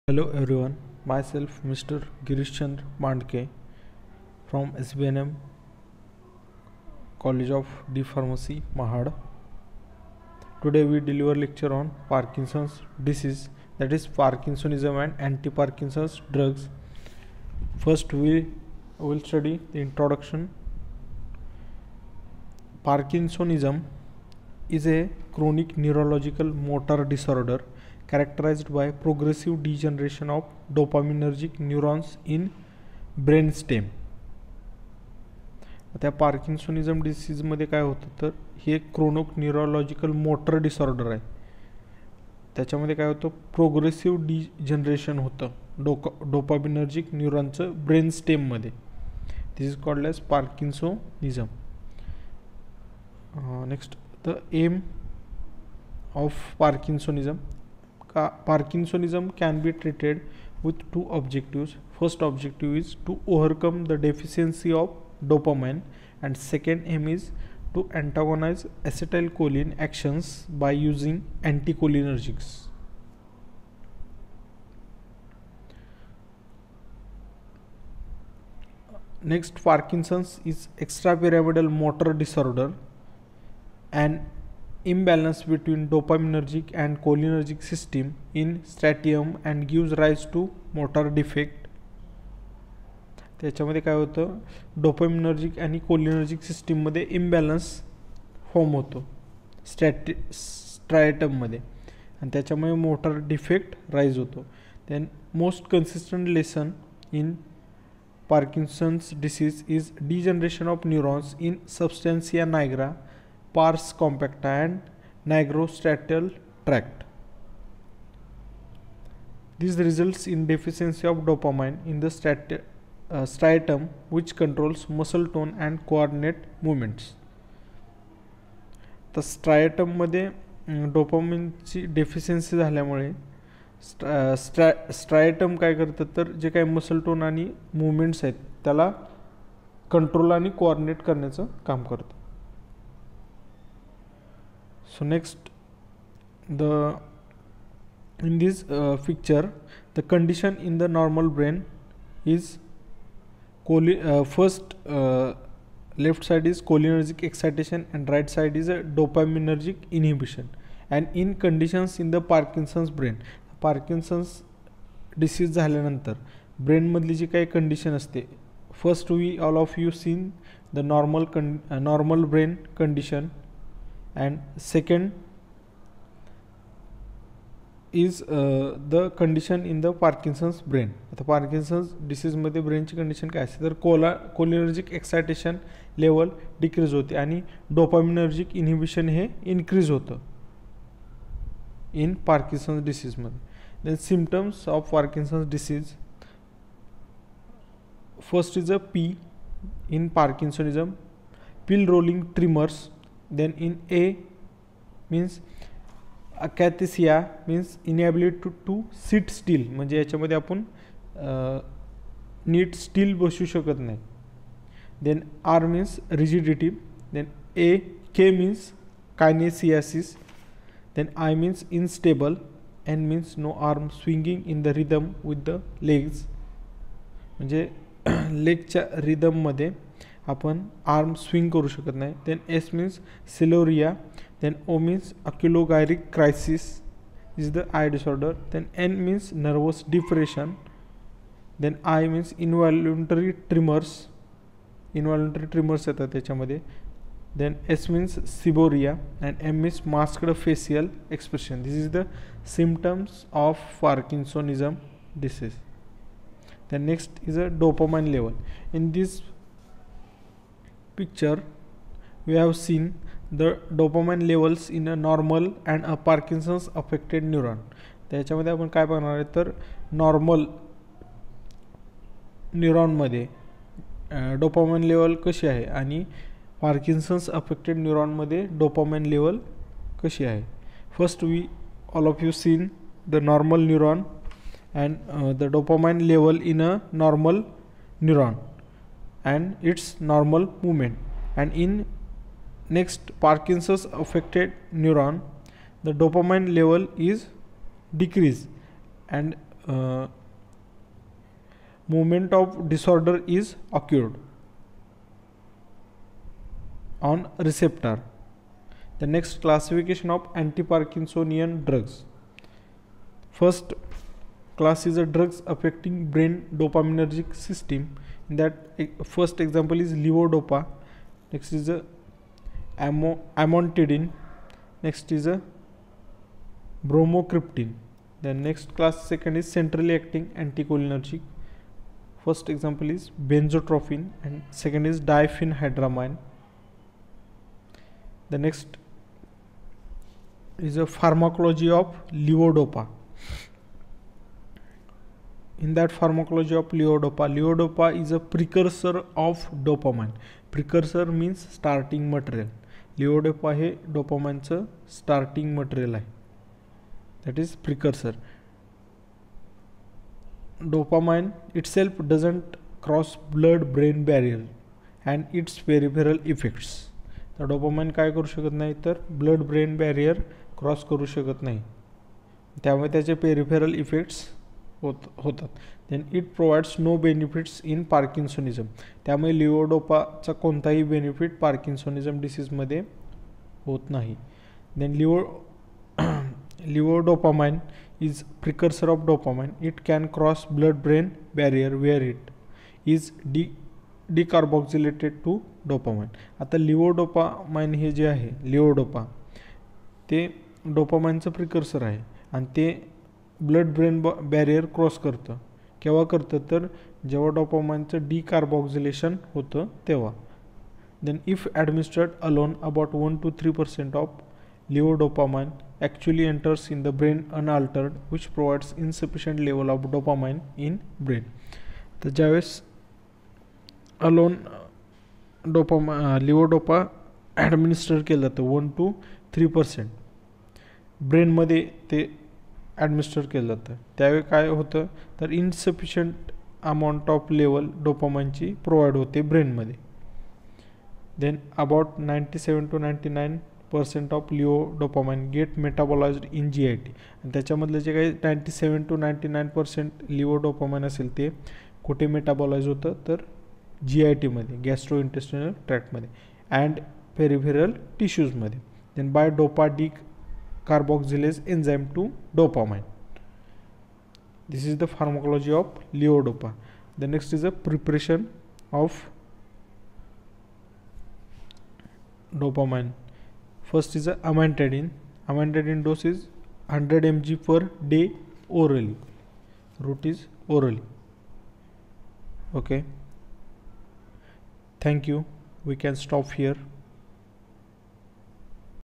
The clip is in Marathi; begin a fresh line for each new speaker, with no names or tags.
Hello everyone, myself Mr. Girish Chandra Mandke from SBNM College of D Pharmacy, Mahad. Today we deliver lecture on Parkinson's disease, that is Parkinsonism and anti-Parkinson's drugs. First we will study the introduction. Parkinsonism is a chronic neurological motor disorder characterized by progressive degeneration of dopaminergic neurons in brainstem. त्या पार्किन्सोनिझम डिसीजमध्ये काय होतं तर हे एक क्रोनिक न्यूरोलॉजिकल मोटर डिसऑर्डर आहे. त्याच्यामध्ये काय होतं, प्रोग्रेसिव्ह डिजनरेशन होतं डोपामिनर्जिक न्यूरॉनचं ब्रेन स्टेममध्ये. This is called as parkinsonism. Next, the aim of parkinsonism. Parkinsonism can be treated with two objectives. First objective is to overcome the deficiency of dopamine, and second aim is to antagonize acetylcholine actions by using anticholinergics. Next, Parkinson's is extrapyramidal motor disorder, and imbalance between dopaminergic and cholinergic system in statium and gives rise to motor defect. त्याच्यामध्ये काय होतं, डोपामिनर्जिक आणि कोलिनर्जिक सिस्टीममध्ये इम्बॅलन्स फॉर्म होतो स्ट्रायटममध्ये, आणि त्याच्यामुळे मोटर डिफेक्ट राईज होतो. Then most consistent lesion in Parkinson's disease is degeneration of neurons in substantia nigra, pars compacta and nigrostriatal tract. This results in deficiency of dopamine in the striatum, which controls muscle tone and coordinate movements. तर स्ट्रायटममध्ये डोपामिनची डेफिशियन्सी झाल्यामुळे स्ट्रायटम काय करतं तर जे काही मसल टोन आणि मुवमेंट्स आहेत त्याला कंट्रोल आणि कोऑर्डिनेट करण्याचं काम करतं. So next, in this picture, the condition in the normal brain is first left side is cholinergic excitation and right side is a dopaminergic inhibition. And in conditions in the Parkinson's brain, Parkinson's disease झाल्यानंतर ब्रेन मधली जी काही कंडिशन असते, first we all of you seen the normal brain condition, and second is the condition in the Parkinson's brain. आता पार्किन्सन्स डिसीजमध्ये ब्रेनची कंडिशन काय असते तर कोलिनर्जिक एक्सायटेशन लेवल डिक्रीज होते आणि डोपामिनर्जिक इनहिबिशन हे इन्क्रीज होतं इन पार्किन्सन्स डिसीजमध्ये. Then symptoms of Parkinson's disease. First is a P in parkinsonism, pill rolling tremors. Then in A means akathisia means inability to sit still, म्हणजे याच्यामध्ये आपण नीट स्टिल बसू शकत नाही. Then R means rigidity. Then K means kinesiasis. then I means unstable. N means no arm swinging in the rhythm with the legs, म्हणजे लेगच्या रिदममध्ये आपण आर्म स्विंग करू शकत नाही. Then S means sialorrhoea. Then O means oculogyric crisis is the eye disorder. Then N means nervous depression. Then I means involuntary tremors येतात त्याच्यामध्ये. Then S means seborrhoea and M means masked facial expression. This is the symptoms of parkinsonism disease. Then next is a dopamine level. In this picture we have seen the dopamine levels in a normal and a Parkinson's affected neuron. त्याच्यामध्ये आपण काय बघणार आहे तर नॉर्मल न्यूरॉनमध्ये डोपामाइन लेवल कशी आहे आणि पार्किन्सन्स अफेक्टेड न्यूरॉनमध्ये डोपामाइन लेवल कशी आहे. First we all of you seen the normal neuron and the dopamine level in a normal neuron and its normal movement. And in next Parkinson's affected neuron, the dopamine level is decreased and movement of disorder is occurred on receptor. The next, classification of anti-Parkinsonian drugs. First class is a drugs affecting brain dopaminergic system. In that, first example is levodopa. Next is a amantadine. Next is a bromocriptine. Then next class, second is centrally acting anticholinergic. First example is benzotropine and second is diphenhydramine. The next is a pharmacology of levodopa. In that pharmacology of levodopa is a precursor of dopamine. Precursor means starting material. levodopa हे डोपामाइनचं स्टार्टिंग मटेरियल आहे, that is precursor. Dopamine itself doesn't cross blood brain barrier and its peripheral effects. तर डोपामाइन काय करू शकत नाही, तर ब्लड ब्रेन बॅरियर क्रॉस करू शकत नाही, त्यामुळे त्याचे पेरिफेरल इफेक्ट्स होतात. Then it provides no benefits in parkinsonism. त्यामुळे लिओडोपाचा कोणताही बेनिफिट पार्किन्सोनिझम डिसीजमध्ये होत नाही. Then levodopamine is precursor of dopamine. It can cross blood brain barrier where it is decarboxylated to dopamine. आता लिओडोपामाइन हे जे आहे लिओडोपा ते डोपामाइनचं प्रिकर्सर आहे आणि ते ब्लड ब्रेन बॅरियर क्रॉस करतं. केव्हा करतं, तर जेव्हा डोपामाइनचं डिकार्बॉक्सिलेशन होतं तेव्हा. Then if administered alone about 1 to 3% of levodopamine actually enters in the brain unaltered, which provides insufficient level of dopamine in brain. तर ज्यावेळेस अलोन लिओडोपा ॲडमिनिस्टर केलं जातं 1 to 3% ब्रेनमध्ये ते ॲडमिनिस्टर केलं जातं, त्यावेळी काय होतं, तर इनसफिशियंट अमाऊंट ऑफ लेवल डोपामाइनची प्रोव्हाइड होते ब्रेनमध्ये. Then about 97 to 99% of levodopamine get metabolised in GIT. आणि त्याच्यामधलं जे काही 97 to 99% लिओडोपामाइन असेल ते कुठे मेटाबॉलाइज होतं, तर GITमध्ये, गॅस्ट्रो इंटेस्टिनल ट्रॅक्टमध्ये अँड पेरिफेरल टिश्यूजमध्ये. Then by dopa decarboxylase enzyme to dopamine. This is the pharmacology of levodopa. The next is a preparation of dopamine. First is a amantadine. Amantadine dose is 100 mg per day orally. Route is orally. Okay. Thank you. We can stop here.